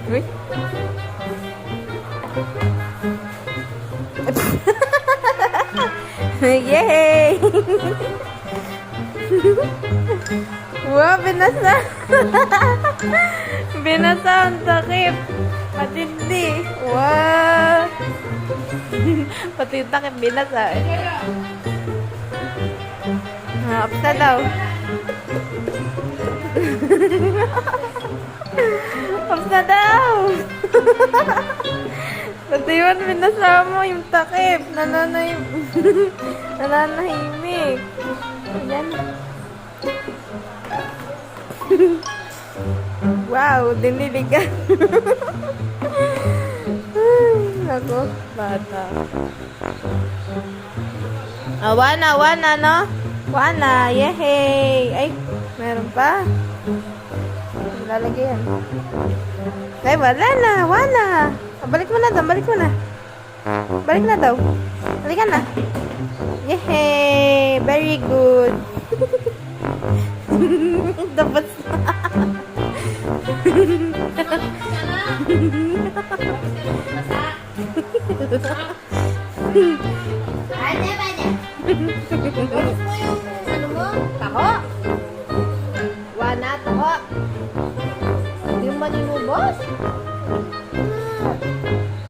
Uy. Yay! Wow, binasa! Binasa ang takip. Patindi. Wow! Pati yung takip binasa. Ups na daw. Ups na daw. Pati yun, binasa mo yung takip. Nananahimik. Ayan. Wow, diniligan. Ako, bata. Wana, no? Wana, yehey! Ay, meron pa. Lalagyan. Ay, wala na, wana. Balik mo na daw, balik mo na. Balik na daw. Balikan na. Yehey! Very good. Dapat na. Ubus mo yung ano mo? Taho? Wana, taho? Hindi mo man inubos?